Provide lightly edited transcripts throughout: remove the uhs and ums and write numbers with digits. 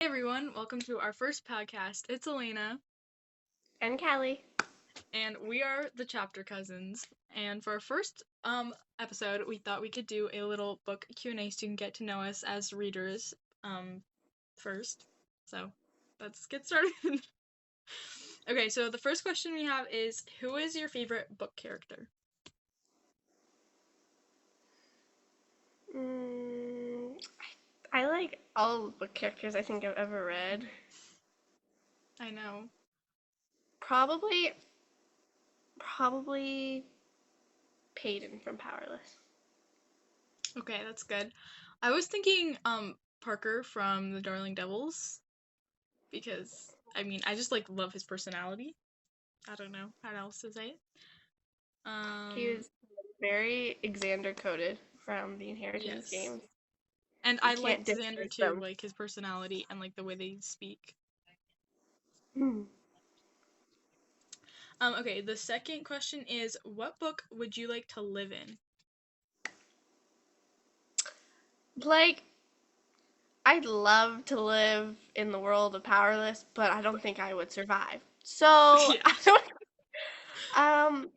Hey everyone, welcome to our first podcast. It's Elena, And Callie. and we are the Chapter Cousins. And for our first episode, we thought we could do a little book Q&A so you can get to know us as readers first. So, let's get started. Okay, so the first question we have is, who is your favorite book character? I like all the book characters I think I've ever read. I know. Probably Peyton from Powerless. Okay, that's good. I was thinking Parker from the Darling Devils because I just love his personality. I don't know how else to say it. He Um, was very Xander coded from the Inheritance yes. games. And You I can't liked Xander dismiss too, them. like his personality and like the way they speak. Hmm. Okay, the second question is, what book would you like to live in? Like, I'd love to live in the world of Powerless, but I don't think I would survive. So, Yeah. um,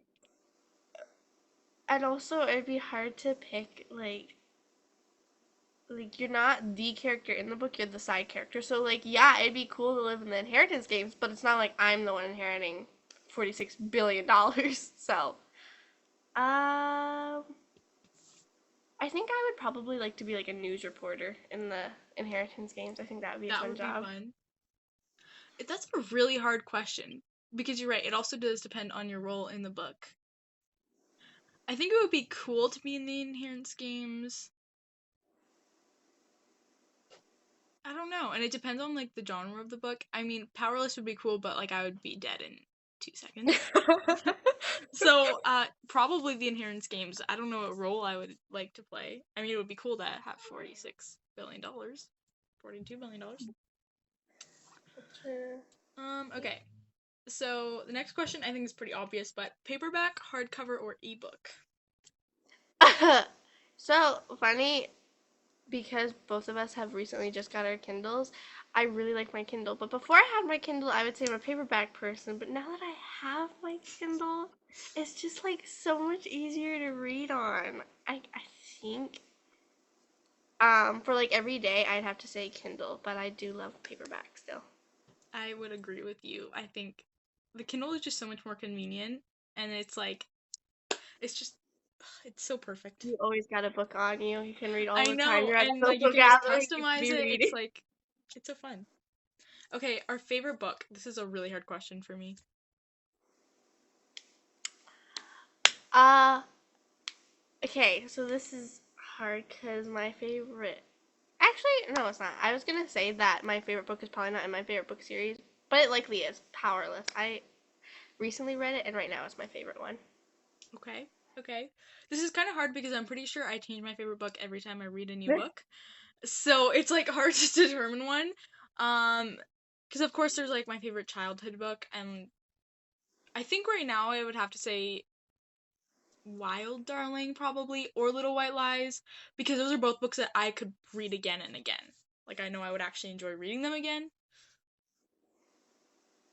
and also it'd be hard to pick you're not the character in the book, you're the side character. So yeah, it'd be cool to live in the inheritance games, but it's not like I'm the one inheriting $46 billion. So, um I think I would probably like to be like a news reporter in the inheritance games. I think that would be a That fun would be job. fun. That's a really hard question because you're right, it also does depend on your role in the book. I think it would be cool to be in the Inheritance games. I don't know, and it depends on like the genre of the book. Powerless would be cool, but like I would be dead in 2 seconds. So, probably the Inheritance games. I don't know what role I would like to play. It would be cool to have $46 billion, $42 billion. Okay. So the next question I think is pretty obvious, but paperback, hardcover, or ebook? So funny because both of us have recently just got our Kindles. I really like my Kindle, but before I had my Kindle, I would say I'm a paperback person. But now that I have my Kindle, it's just like so much easier to read on. I think for like every day, I'd have to say Kindle, but I do love paperback still. I would agree with you. I think the Kindle is just so much more convenient, and it's just, it's so perfect. You always got a book on you. You can read all I the time know, you're at a and like you social can just gathering. You could customize be it. reading. It's so fun. Okay, our favorite book. This is a really hard question for me. Uh, okay, so this is hard because my favorite. Actually, no, it's not. I was gonna say that my favorite book is probably not in my favorite book series, but it likely is. Powerless. I recently read it, and right now it's my favorite one. Okay, okay. This is kind of hard because I'm pretty sure I change my favorite book every time I read a new book. So it's like hard to determine one. Um, because of course there's like my favorite childhood book, and I think right now I would have to say Wild Darling probably, or Little White Lies, because those are both books that I could read again and again. Like I know I would actually enjoy reading them again.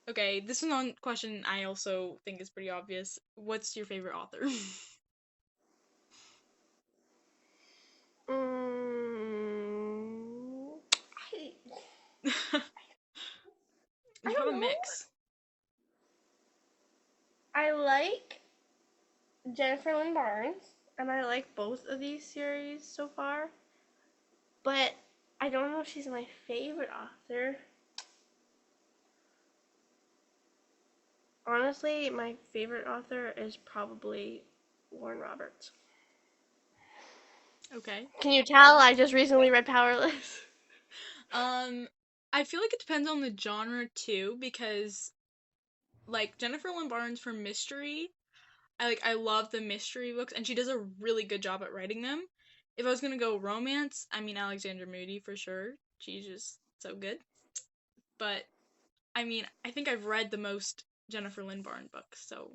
Okay, this one question I also think is pretty obvious. What's your favorite author? Mm, I, I You have don't a know. mix. I like Jennifer Lynn Barnes, and I like both of these series so far, but I don't know if she's my favorite author. Honestly, my favorite author is probably Warren Roberts. Okay. Can you tell I just recently read Powerless? Um, I feel like it depends on the genre too, because like Jennifer Lynn Barnes for mystery, I love the mystery books, and she does a really good job at writing them. If I was gonna go romance, Alexandra Moody for sure. She's just so good. But I think I've read the most Jennifer Lynn Barnes books, so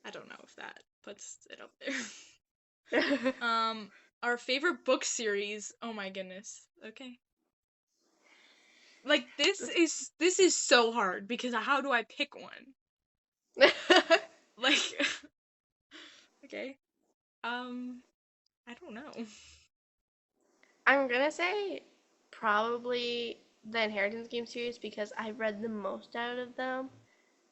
I don't know if that puts it up there. Our favorite book series. Oh my goodness. Okay. Like this is so hard because how do I pick one? Like okay. Um I don't know. I'm gonna say probably the Inheritance game series because I read the most out of them.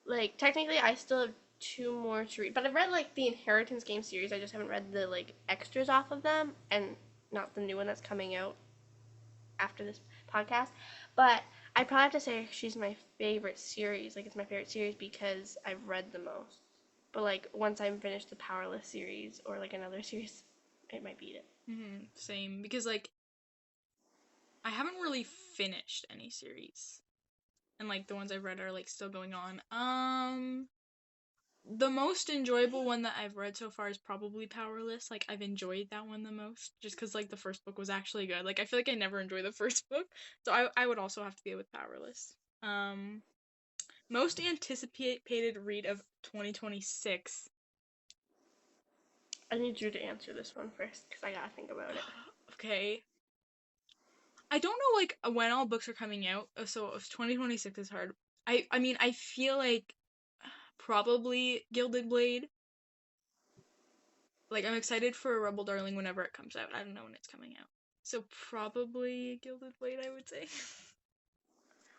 Like technically, I still have two more to read, but I've read like the Inheritance game series. I just haven't read the like extras off of them, and not the new one that's coming out after this podcast. But I probably have to say she's my favorite series. Like it's my favorite series because I've read the most. But like once I'm finished the Powerless series or like another series, it might beat it. Same because like I haven't really finished any series. And like the ones I've read are like still going on. The most enjoyable one that I've read so far is probably Powerless. Like I've enjoyed that one the most just cuz like the first book was actually good. Like I feel like I never enjoy the first book. So I would also have to go with Powerless. Most anticipated read of 2026. I need you to answer this one first because I gotta think about it. Okay. I don't know like when all books are coming out, so if 2026 is hard. I mean, I feel like probably Gilded Blade. Like I'm excited for Rebel Darling whenever it comes out. I don't know when it's coming out. So probably Gilded Blade, I would say.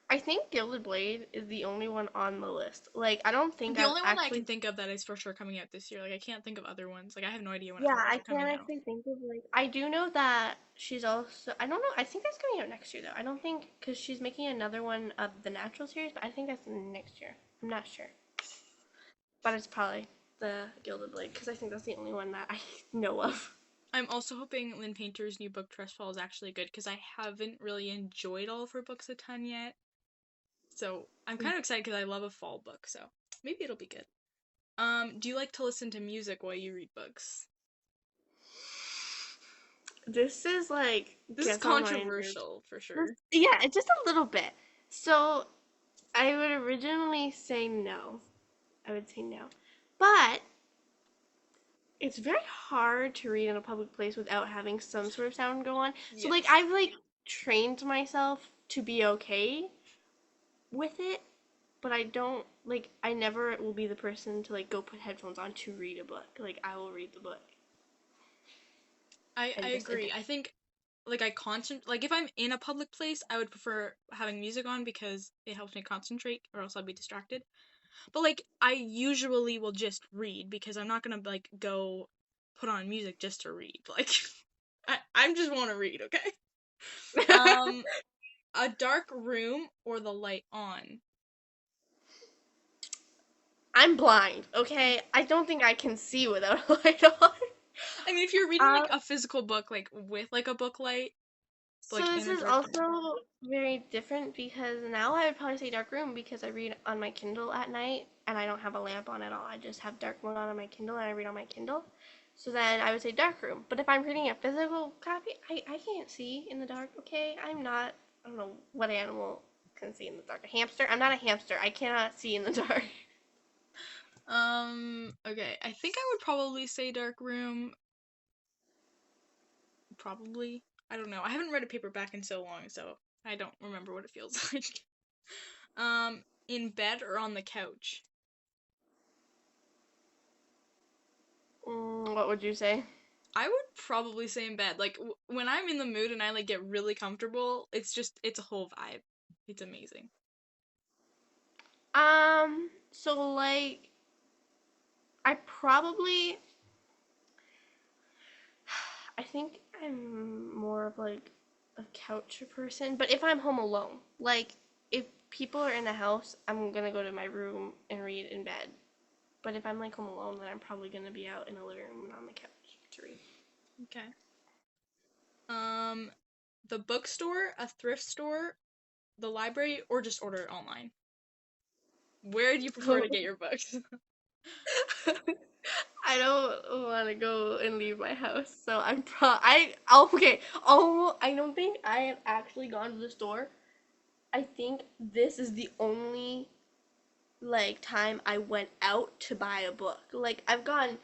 I think Gilded Blade is the only one on the list. Like, I don't think The I've only one that I can actually. think of that is for sure coming out this year. Like I can't think of other ones. Like I have no idea when Yeah, other ones I are can't coming out. actually think of like. I do know that she's also. I don't know. I think that's coming out next year though. I don't think because she's making another one of the Natural series, but I think that's next year. I'm not sure, but it's probably the Gilded Blade because I think that's the only one that I know of. I'm also hoping Lynn Painter's new book Trustfall is actually good because I haven't really enjoyed all of her books a ton yet. So I'm kind of excited because I love a fall book. So maybe it'll be good. Do you like to listen to music while you read books? This is like This is gets on my nerves. controversial for sure. Yeah, it's just a little bit. So I would originally say no. I would say no. But it's very hard to read in a public place without having some sort of sound go on. So like Yes. I've like trained myself to be okay with it, but I don't like I never will be the person to like go put headphones on to read a book. Like I will read the book I and just agree. I think like like if I'm in a public place, I would prefer having music on because it helps me concentrate or else I'll be distracted. But like I usually will just read because I'm not gonna like go put on music just to read. Like I just want to read, okay? Um a dark room or the light on. I'm blind, okay? I don't think I can see without a light on. I mean if you're reading Um, like a physical book like with like a book light, but So like this in a is dark room. also very different because now I would probably say dark room because I read on my Kindle at night and I don't have a lamp on at all. I just have dark mode on my Kindle and I read on my Kindle. So then I would say dark room. But if I'm reading a physical copy, I can't see in the dark, okay? I don't know what animal can see in the dark. A hamster? I'm not a hamster. I cannot see in the dark. Okay. I think I would probably say dark room. Probably. I don't know. I haven't read a paperback in so long, so I don't remember what it feels like. In bed or on the couch? What would you say? I would probably say in bed. Like when I'm in the mood and I like get really comfortable, it's a whole vibe. It's amazing. So like I probably I think I'm more of like a couch person, but if I'm home alone, like if people are in the house, I'm gonna go to my room and read in bed. But if I'm like home alone, then I'm probably gonna be out in the living room and on the couch to read. Okay. Um, the bookstore, a thrift store, the library, or just order it online? Where do you prefer to get your books? I don't want to go and leave my house, so I'm I oh, okay. Oh, I don't think I have actually gone to the store. I think this is the only like time I went out to buy a book. Like I've gone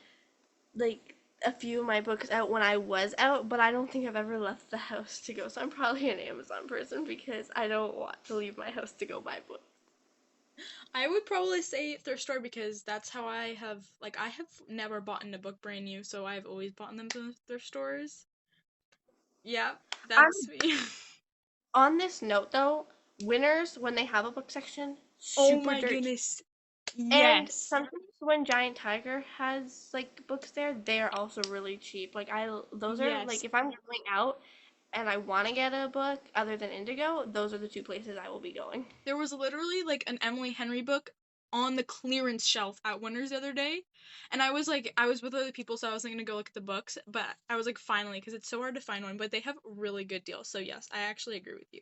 like a few of my books out when I was out, but I don't think I've ever left the house to go. So I'm probably an Amazon person because I don't want to leave my house to go buy books. I would probably say thrift store because that's how I have never bought in a book brand new, so I've always bought them from thrift stores. Yeah, that's Um, me. on this note though, Winners when they have a book section, Oh super my dirt cheap. goodness. And Yes. sometimes when Giant Tiger has like books there, they are also really cheap. Like those are Yes. like if I'm going out and I want to get a book other than Indigo, those are the two places I will be going. There was literally like an Emily Henry book on the clearance shelf at Winners the other day. And I was with other people, so I wasn't gonna go look at the books, but I was like, finally, because it's so hard to find one, but they have really good deals. So yes, I actually agree with you.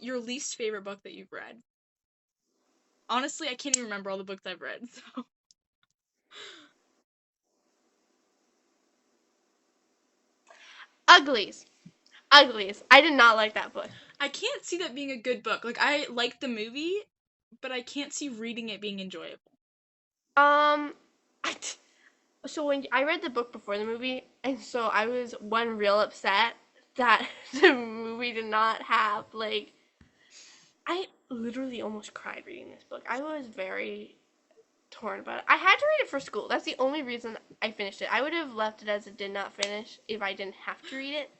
Your least favorite book that you've read? Honestly, I can't even remember all the books I've read, so Uglies. Uglies. I did not like that book. I can't see that being a good book. Like I like the movie, but I can't see reading it being enjoyable. Um, I, so when I read the book before the movie, and so I was one real upset that the movie did not have like I literally almost cried reading this book. I was very torn about it. I had to read it for school. That's the only reason I finished it. I would have left it as it did not finish if I didn't have to read it.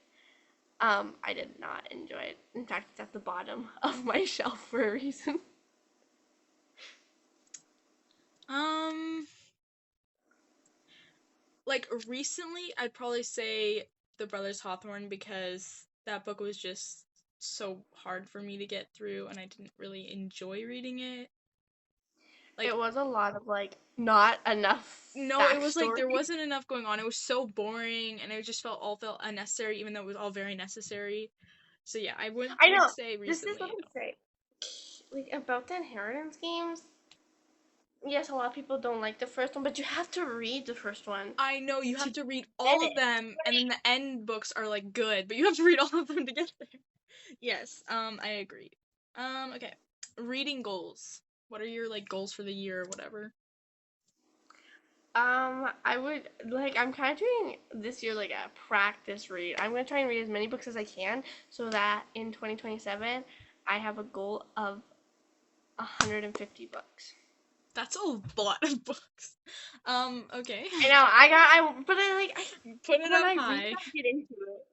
I did not enjoy it. In fact, it's at the bottom of my shelf for a reason. Um, like recently, I'd probably say The Brothers Hawthorne because that book was just so hard for me to get through and I didn't really enjoy reading it. It Like, was a lot of like not enough no, it was like backstory. there wasn't enough going on. It was so boring and it just felt unnecessary even though it was all very necessary. So yeah, I would I know. say This is what recently I'm no. saying. Like about the inheritance games. Yes, a lot of people don't like the first one, but you have to read the first one I know you to have to read get all of it. them and then the end books are like good, but you have to read all of them to get there. Yes, I agree. Okay. Reading goals. What are your like goals for the year or whatever? I would like I'm kind of doing this year like a practice read. I'm gonna try and read as many books as I can so that in 2027 I have a goal of 150 books. That's a lot of books. Okay. I know but Put it when up I read, high. I get into it.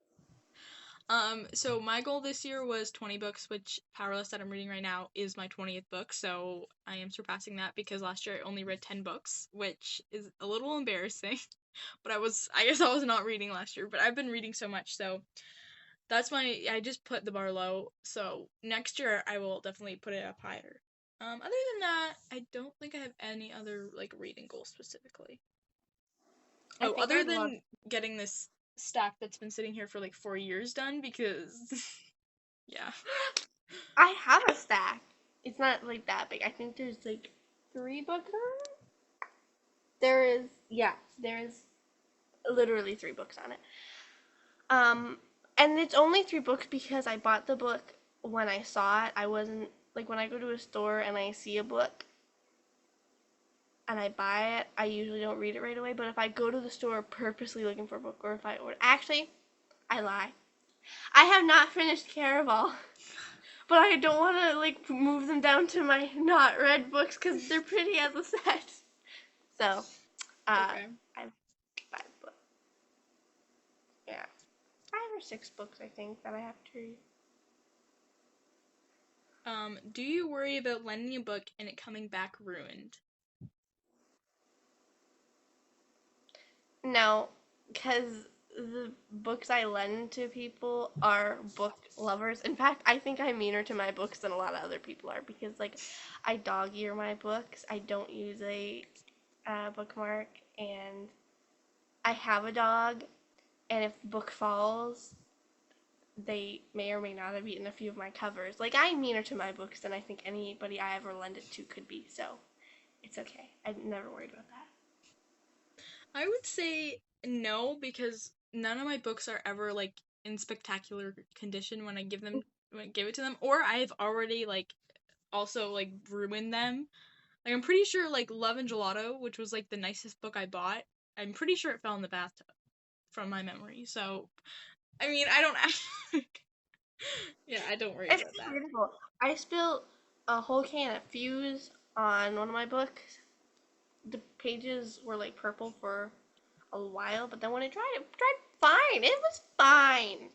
So my goal this year was 20 books, which Powerless that I'm reading right now is my 20th book, so I am surpassing that because last year I only read 10 books, which is a little embarrassing. But I guess I was not reading last year, but I've been reading so much, so I just put the bar low, so next year I will definitely put it up higher. Other than that, I don't think I have any other like reading goals specifically. I Oh, think other I'd love. than getting this stack that's been sitting here for like 4 years done because yeah. I have a stack. It's not like that big. I think there's like 3 books on it. There is, yeah, there is literally 3 books on it. Um, and it's only 3 books because I bought the book when I saw it. I wasn't like when I go to a store and I see a book and I buy it, I usually don't read it right away. But if I go to the store purposely looking for a book, or if I order, actually, I lie. I have not finished Caraval, but I don't want to like move them down to my not read books because they're pretty as a set. So, Okay. I've 5 books. Yeah, 5 or 6 books I think that I have to read. Do you worry about lending a book and it coming back ruined? No, because the books I lend to people are book lovers. In fact, I think I'm meaner to my books than a lot of other people are because, like, I dog ear my books. I don't use a bookmark, and I have a dog. And if the book falls, they may or may not have eaten a few of my covers. Like, I'm meaner to my books than I think anybody I ever lend it to could be. So it's okay. I'm never worried about that. I would say no because none of my books are ever like in spectacular condition when I give it to them, or I've already like also like ruined them. Like I'm pretty sure like Love and Gelato, which was like the nicest book I bought, I'm pretty sure it fell in the bathtub from my memory. So, I mean, I don't yeah, I don't worry It's about that. beautiful. I spilled a whole can of Fuse on one of my books. The pages were like purple for a while, but then when it dried fine. It was fine.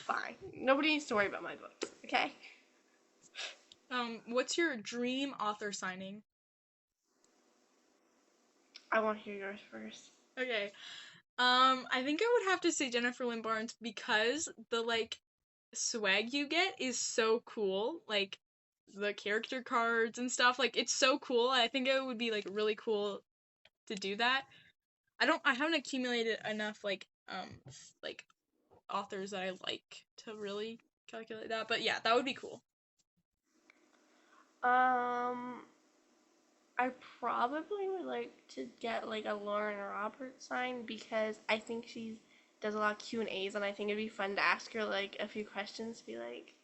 Fine. Nobody needs to worry about my books, okay? What's your dream author signing? I want to hear yours first. Okay. I think I would have to say Jennifer Lynn Barnes because the like swag you get is so cool. Like the character cards and stuff, like it's so cool. I think it would be like really cool to do that. I haven't accumulated enough like authors that I like to really calculate that. But yeah, that would be cool. Um, I probably would like to get like a Lauren Roberts sign because I think she does a lot of Q&As and I think it'd be fun to ask her like a few questions. Be like,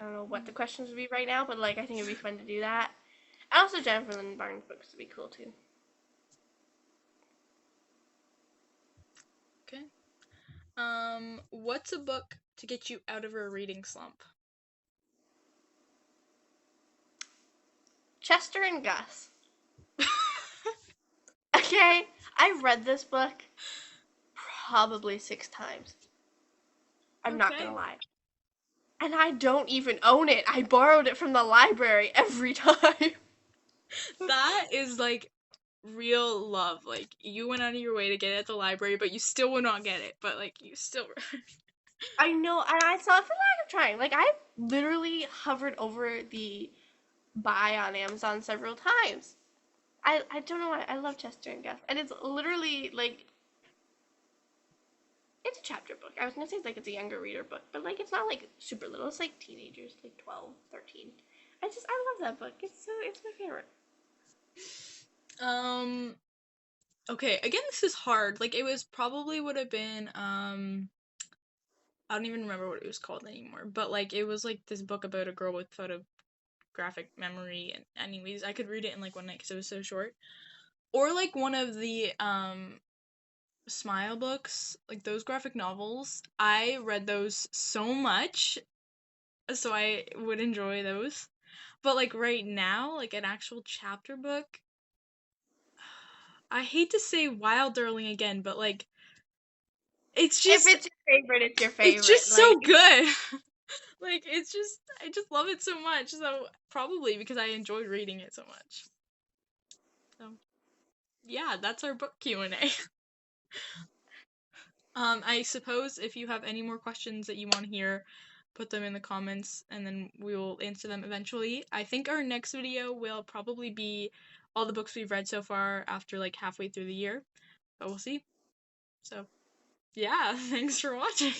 I don't know what the questions would be right now, but like I think it'd be fun to do that. And also Jennifer Lynn Barnes books would be cool too. Okay. What's a book to get you out of a reading slump? Chester and Gus. Okay, I've read this book probably 6 times. I'm not gonna Okay. lie. And I don't even own it. I borrowed it from the library every time. That is like real love. Like you went out of your way to get it at the library, but you still would not get it. But like you still I know, and I saw it for lack of trying. Like I literally hovered over the buy on Amazon several times. I don't know why I love Chester and Gus, and it's literally like it's a chapter book. I was gonna say it's like it's a younger reader book, but like it's not like super little. It's like teenagers, like 12, 13. I love that book. It's my favorite. um okay, again this is hard. Like it was probably would have been I don't even remember what it was called anymore. But like it was like this book about a girl with photographic memory and anyways, I could read it in like one night cuz it was so short. Or like one of the Smile books, like those graphic novels. I read those so much, so I would enjoy those. But like right now, like an actual chapter book, I hate to say Wild Darling again, but like it's If just it's your favorite, it's your it's favorite. just Like so good. Like it's just I just love it so much. So probably because I enjoyed reading it so much. So yeah, that's our book Q&A. I suppose if you have any more questions that you want to hear, put them in the comments and then we will answer them eventually. I think our next video will probably be all the books we've read so far after like halfway through the year, but we'll see. So, yeah, thanks for watching.